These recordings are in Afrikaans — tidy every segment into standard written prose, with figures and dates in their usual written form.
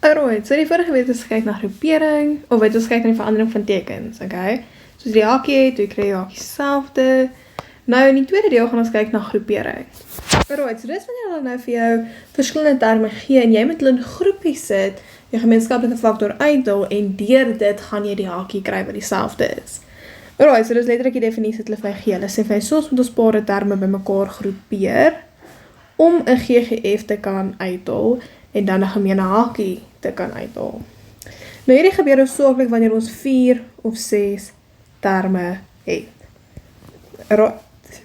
Alright, so die vorige week het ons gekyk na groepering, of het ons gekyk na die verandering van tekens, okay? Soos die hakie het, toe kry jy hakie selfde. Nou in die tweede deel gaan ons kyk na groepering. Alright, so dis wanneer hulle nou vir jou verskillende terme gee, en jy moet hulle in groepies sit, jou gemeenskaplike faktor uitdeel, en deur dit gaan jy die hakie kry wat dieselfde is. Alright, so dis letterlik die definisie wat hulle vir my gee. Hulle sê vir my, soos moet ons paar terme bymekaar groepeer, om 'n GGF te kan uitdeel, en dan 'n gemeene hakie te kan uithaal. Nou hierdie gebeur hoofsaaklik wanneer ons 4 of 6 terme het.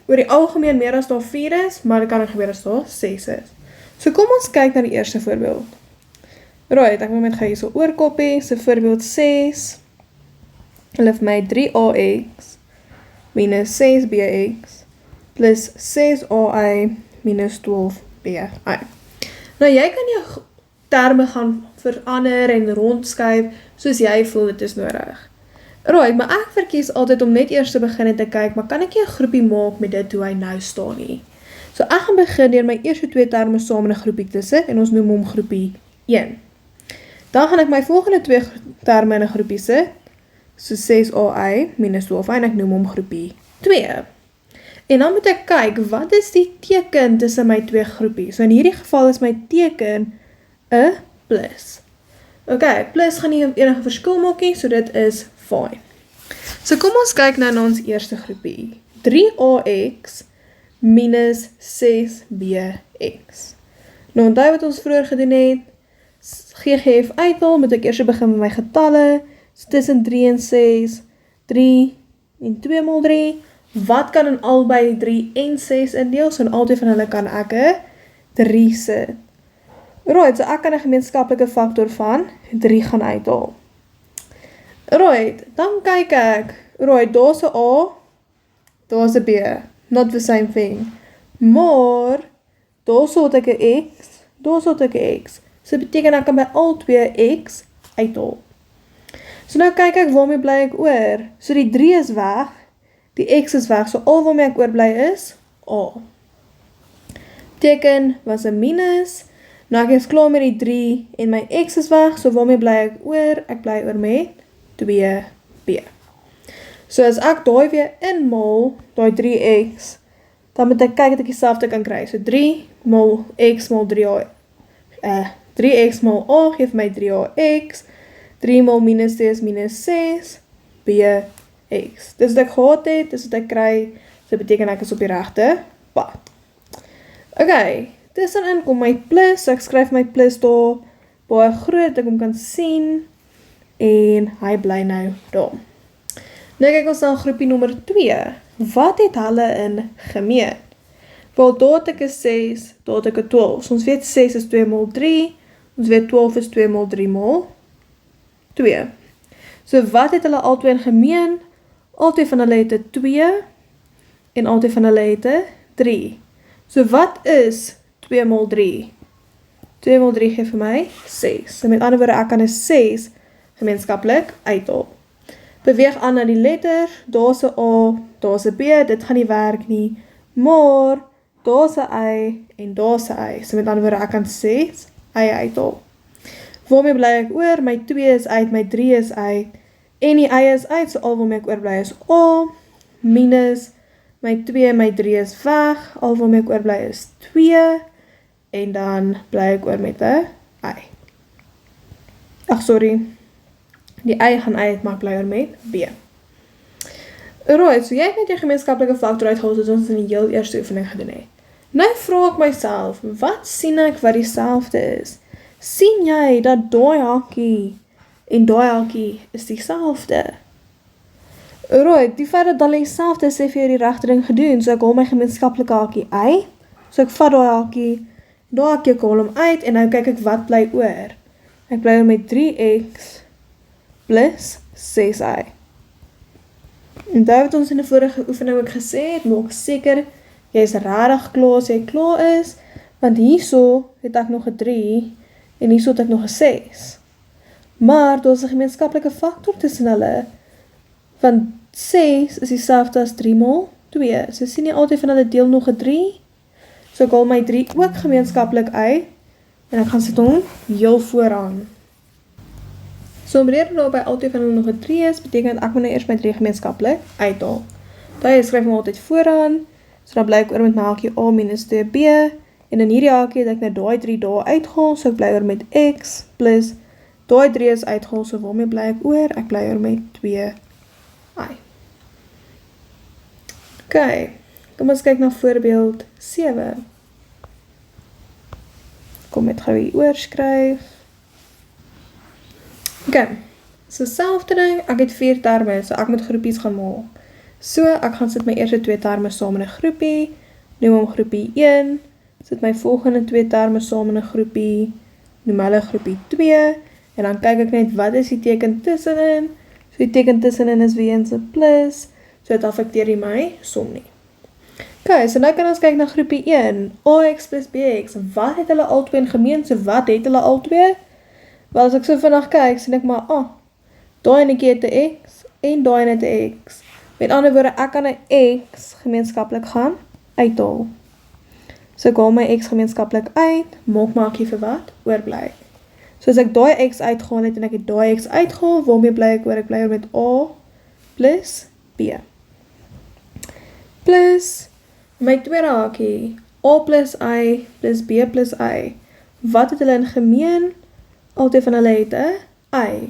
Oor die algemeen meer as daar 4 is, maar dit kan ook gebeur as daar 6 is. So kom ons kyk na die eerste voorbeeld. Right, ek moet met gaan hierso oorkopie, so voorbeeld 6, hulle vir my 3ax minus 6bx plus 6ai minus 12bi. Nou jy kan jou terme gaan verander en rondskuif soos jy voel dit is nodig. Right, maar ek verkies altyd om net eers te begin en te kyk, maar kan ek nie 'n groepie maak met dit hoe hy nou staan nie. So ek gaan begin deur my eerste 2 terme saam in 'n groepie te sit en ons noem hom groepie 1. Dan gaan ek my volgende 2 terme in 'n groepie sit, so 6ai minus 12i en ek noem hom groepie 2. En dan moet ek kyk, wat is die teken tussen my 2 groepies? So in hierdie geval is my teken 'n plus. Ok, plus gaan nie enige verskil maak nie, so dit is fine. So kom ons kyk nou na ons eerste groepie. 3ax minus 6bx. Nou onthou wat ons vroeër gedoen het, GGF uithaal, moet ek eers begin met my getalle, so tussen 3 en 6, 3 en 2 maal 3, wat kan in albei 3 en 6 indeel, so in albei van hulle kan ek 'n 3 sit. Right, so ek kan 'n gemeenskaplike faktor van 3 gaan uithaal. Right, dan kyk ek, right, daar's 'n A, daar's 'n B, not the same thing. Maar, daar's ook 'n X, daar's ook 'n X. So beteken ek kan by al 2 X uithaal. So nou kyk ek waarmee bly ek oor. So die 3 is weg, die X is weg, so al waarmee ek oorbly is A. Teken was 'n minus. Nou ek is klaar met die 3 en my X is weg, so waarmee bly ek oor? Ek bly oor met 2b. So as ek daai weer inmaal, daai 3x, dan moet ek kyk dat ek dieselfde kan kry. So 3 maal x maal 3x maal a geef my 3ax, 3 maal minus 2 is minus 6bx. Dis wat ek gehad het, dis wat ek kry, so beteken ek is op die regte pad. Ok, tussenin kom my plus, so ek skryf my plus daar, baie groot, ek hom kan sien, en hy bly nou daar. Nou kyk ons na groepie nommer 2, wat het hulle in gemeen? Wel, daar het ek 'n 6, daar het ek 'n 12, so ons weet 6 is 2 maal 3, ons weet 12 is 2 maal 3 maal 2. So wat het hulle albei in gemeen? Albei van hulle het 'n 2, en albei van hulle het 'n 3. So wat is 2 maal 3? 2 maal 3 gee vir my 6. So met ander woorde, ek kan 'n 6 gemeenskaplik uithaal. Beweeg aan na die letter, daar's 'n A, daar's 'n B, dit gaan nie werk nie, maar daar's 'n Y en daar's 'n Y. So met ander woorde, ek kan 6 Y uithaal. Waarmee bly ek oor? My 2 is uit, my 3 is uit, en die Y is uit, so al waarmee ek oorbly is A, minus, my 2 en my 3 is weg, al waarmee ek oorbly is 2, en dan bly ek oor met 'n Y. Ag, sorry, die Y gaan uit, maar ek bly oor met B. Alright, so jy het net jou gemeenskaplike faktor uitgehaal soos ons in die heel eerste oefening gedoen het. Nou vra ek myself, wat sien ek wat dieselfde is? Sien jy dat daai hakie en daai hakie is dieselfde? Alright, die feit dat hulle dieselfde is, sê vir jou die regte ding gedoen, so ek haal my gemeenskaplike hakie uit, so ek vat daai hakie, ek haal hom uit, en nou kyk ek wat bly oor. Ek bly oor met 3x plus 6y. En daar het ons in die vorige oefening ook gesê het, maak seker, jy is regtig klaar as jy klaar is, want hierso het ek nog 'n 3, en hierso het ek nog 'n 6. Maar, daar is 'n gemeenskaplike faktor tussen hulle, want 6 is dieselfde as 3 maal 2, so sien jy altyd van hulle deel nog 'n 3, so ek haal my 3 ook gemeenskaplik uit, en ek gaan sit hom heel vooraan. So omrede daarby altyd van hulle nog 'n 3 is, beteken ek moet nou eers my 3 gemeenskaplik uithaal. Daai skryf ek altyd vooraan, so dan bly ek oor met my hakie A minus 2B, en in hierdie hakie het ek nou daai 3 daar uitgehaal, so ek bly oor met X plus daai 3 is uitgehaal, so waarmee bly ek oor? Ek bly oor met 2I. Ok, kom ons kyk na voorbeeld 7. Kom met gou hier oorskryf. Ok, so selfde ding, ek het 4 terme, so ek moet groepies gaan maak. So, ek gaan sit my eerste 2 terme saam in 'n groepie, noem hom groepie 1, sit my volgende 2 terme saam in 'n groepie, noem hulle groepie 2, en dan kyk ek net wat is die teken tussenin, so die teken tussenin is weer eens 'n plus, so dit affekteer nie my som nie. Ok, so nou kan ons kyk na groepie 1, AX plus BX, wat het hulle albei in gemeen, so wat het hulle albei? Wel, as ek so vinnig kyk, sien ek maar, daai enetjie het 'n X, en daai het 'n X. Met ander woorde, ek kan 'n X gemeenskaplik gaan uithaal. So ek haal my X gemeenskaplik uit, maak my hakie vir wat? Oorbly. So as ek daai X uitgehaal het, en ek het daai X uitgehaal, waarmee bly ek oor? Ek bly oor met A plus B. Plus, my tweede hakie, A plus I plus B plus I. Wat het hulle in gemeen? Altyd van hulle het 'n I.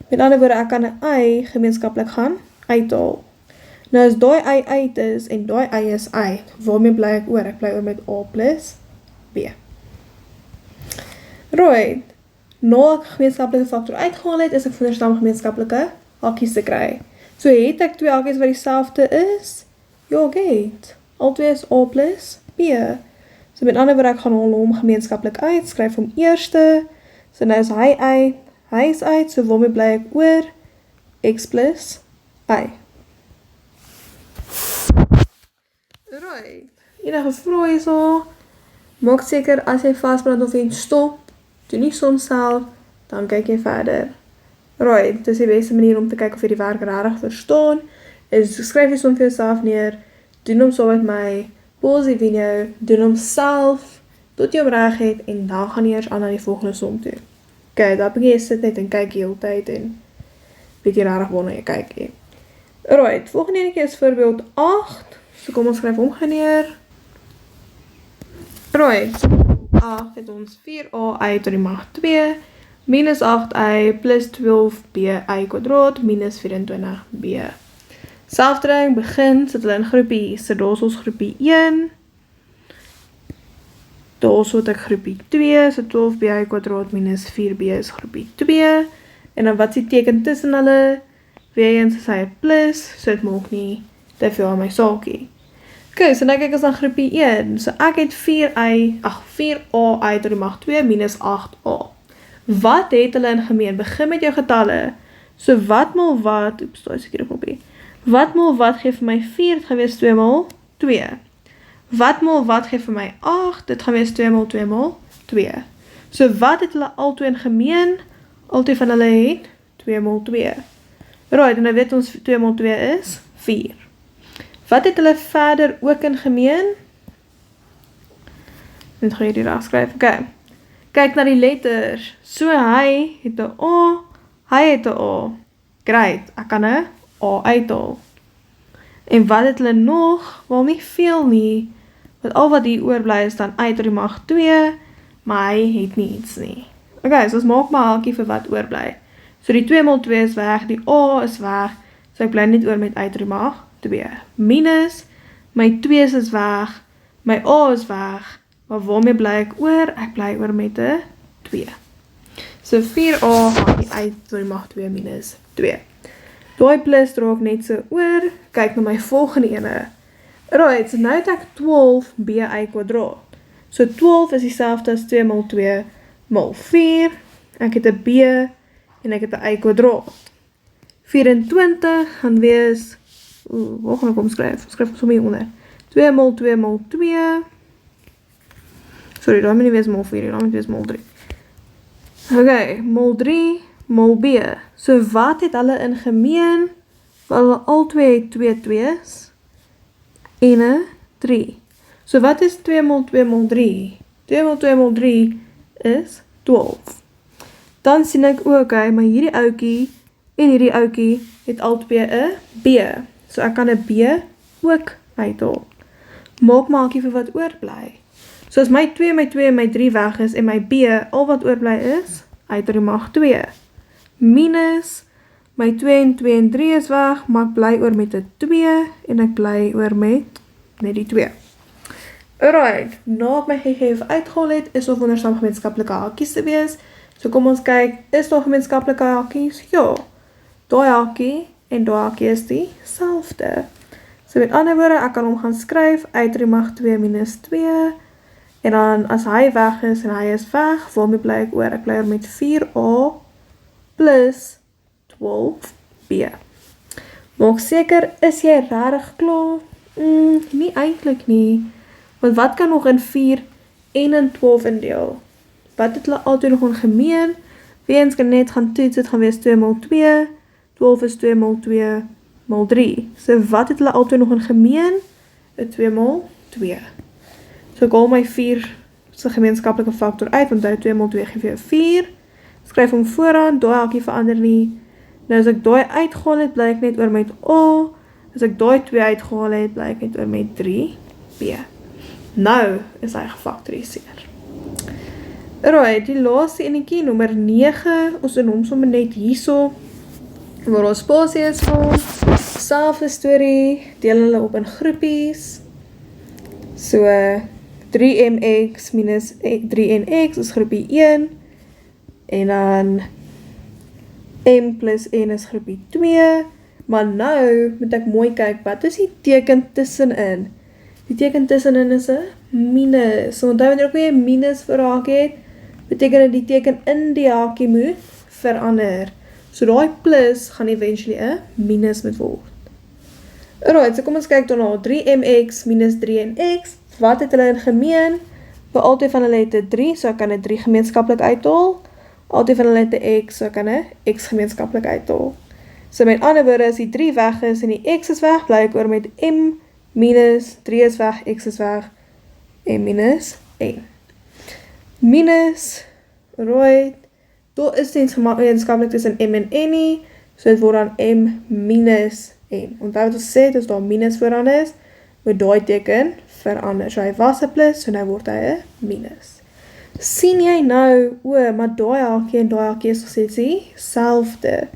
Met ander woorde, ek kan 'n I gemeenskaplik gaan uithaal. Nou as daai I uit is, en daai I is uit, waarmee bly ek oor? Ek bly oor met A plus B. Right, na ek gemeenskaplike faktor uitgehaal het, is ek veronderstel om gemeenskaplike hakies te kry. So het ek 2 hakies wat dieselfde is? Ja, het. Albei is A plus B. So met ander woorde, ek gaan hom gemeenskaplik uit, skryf hom eerste, so nou is hy is uit, so waarmee bly ek oor? X plus I. Right, enige vrae hierso, maak seker as jy vasbrand of jy stop, doen nie som self, dan kyk jy verder. Right, dis die beste manier om te kyk of jy die werk regtig verstaan, is skryf jy som vir jouself neer, doen hom saam met my, pause die video, doen hom self, tot jy hom reg het, en dan gaan jy eers aan die volgende som toe. Ok, daar begin jy sit net en kyk die hele tyd, en weet jy regtig waarna jy kyk he. Right, volgende enetjie is voorbeeld 8, so kom ons skryf hom neer. Right, 8 het ons 4ai tot die mag 2, minus 8i plus 12bi kwadraat, minus 24b. Selfde ding, begin, sit hulle in groepie, so daar is ons groepie 1, daar is ek groepie 2, so 12bi kwadraat minus 4b is groepie 2, en dan wat is die teken tussen hulle? Weer eens is hy 'n plus, so dit maak nie te veel aan my saakie. Ok, so nou kyk ons na groepie 1, so ek het 4ai tot die mag 2 minus 8a. Wat het hulle in gemeen? Begin met jou getalle, so wat maal wat, oeps, daar is ek hier 'n kopie, wat maal wat gee vir my 4, dit gaan wees 2 maal 2. Wat maal wat gee vir my 8, dit gaan wees 2 maal 2 maal 2. So wat het hulle altyd in gemeen? Altyd van hulle het 2 maal 2. Right, en nou weet ons 2 maal 2 is 4. Wat het hulle verder ook in gemeen? Net gaan hierdie reg skryf, ok. Kyk na die letters, so hy het 'n A, hy het 'n A. Great, ek kan 'n A uithaal. En wat het hulle nog? Wel nie veel nie, want al wat hier oorbly is dan uit tot die mag 2, maar hy het nie iets nie. Ok, so ons maak maar hakie vir wat oorbly. So die 2 maal 2 is weg, die A is weg, so ek bly net oor met uit tot die mag 2. Minus, my 2's is weg, my A is weg, maar waarmee bly ek oor? Ek bly oor met 'n 2. So 4a hakie uit tot die mag 2 minus 2. Daai plus draai ek net so oor, kyk na my volgende ene. Right, so nou het ek 12bi kwadraat. So 12 is dieselfde as 2 maal 2 maal 4, ek het 'n b en ek het 'n y kwadraat. 24 gaan wees, waar gaan ek omskryf? Skryf ons hom hier onder. 2 maal 2 maal 2, sorry, daar moet nie wees maal 4, daar moet wees maal 3. Ok, maal 3 maal b. So wat het hulle in gemeen? Wel, hulle albei het 2 2's en 'n 3. So wat is 2 maal 2 maal 3? 2 maal 2 maal 3 is 12. dan sien ek ook, maar hierdie ouetjie en hierdie ouetjie het albei 'n B. So ek kan 'n B ook uithaal. Maak maakie vir wat oorbly. So as my 2, my 2 en my 3 weg is en my B, al wat oorbly is, uit die mag 2. Minus, my 2 en 2 en 3 is weg, maar ek bly oor met 'n 2 en ek bly oor met net die 2. Alright, na ek my gegee uitgehaal het, is daar wondersam gemeenskaplike hakies te wees. So kom ons kyk, is daar gemeenskaplike hakies? Ja, daai hakie en daai hakie is dieselfde. So met ander woorde, ek kan hom gaan skryf, uit die mag 2 minus 2, en dan as hy weg is en hy is weg, waarmee bly ek oor? Ek bly oor met 4a plus 12b. Maak seker, is jy regtig klaar? Nie eintlik nie. Want wat kan nog in 4 en in 12 indeel? Wat het hulle altyd nog in gemeen? Weens kan net gaan toets, dit gaan wees 2 mal 2, 12 is 2 mal 2 mal 3. So wat het hulle altyd nog in gemeen? 'n 2 mal 2. So ek haal my 4 se gemeenskaplike faktor uit, want 2 mal 2 gee vir jou 4. Skryf hom vooraan, daai hakie verander nie. Nou as ek daai uitgehaal het, bly ek net oor met A. As ek daai 2 uitgehaal het, bly ek net oor met 3b. Nou is hy gefaktoriseer. Alright, die laaste enetjie, nommer 9, ons doen hom sommer net hierso, waar ons spasie is van, selfde storie, deel hulle op in groepies, so 3mx minus 3nx is groepie 1, en dan m plus n is groepie 2, maar nou moet ek mooi kyk, wat is die teken tussenin? Die teken tussenin is 'n minus. So onthou wanneer ek weer 'n minus vir hakie het, beteken dat die teken in die hakie moet verander. So daai plus gaan eventually 'n minus moet word. Alright, so kom ons kyk daarna. 3mx minus 3nx. Wat het hulle in gemeen? By altyd van hulle het 'n 3, so ek kan 'n 3 gemeenskaplik uithaal. Altyd van hulle het 'n x, so ek kan 'n x gemeenskaplik uithaal. So met ander woorde, as die 3 weg is en die x is weg, bly ek oor met m minus 3 is weg, x is weg, en minus 1. Minus, right, daar is nie gemeenskaplik tussen m en n nie, so dit word dan m minus n. Onthou wat ons sê, as daar minus vooraan is, moet daai teken verander. So hy was 'n plus, so nou word hy 'n minus. Sien jy nou, maar daai hakie en daai hakie is nog steeds dieselfde.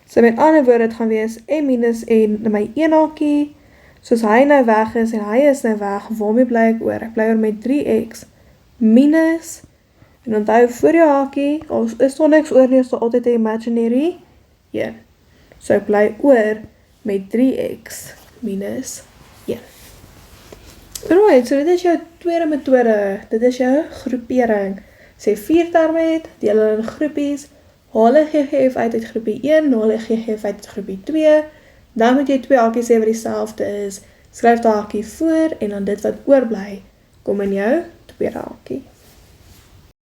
So met ander woorde, dit gaan wees m minus n in my een hakie, soos hy nou weg is en hy is nou weg, waarmee bly ek oor? Ek bly oor met 3x minus, en onthou voor jou hakie, as is daar niks oor nie, is daar altyd 'n imaginary 1. So ek bly oor met 3x minus 1. Alright, so dit is jou tweede metode, dit is jou groepering. Sê 4 terme het, deel hulle in groepies, haal 'n GGF uit groepie 1, haal 'n GGF uit groepie 2, dan moet jy 2 hakies hê wat dieselfde is, skryf die hakie voor, en dan dit wat oorbly, kom in jou tweede hakie.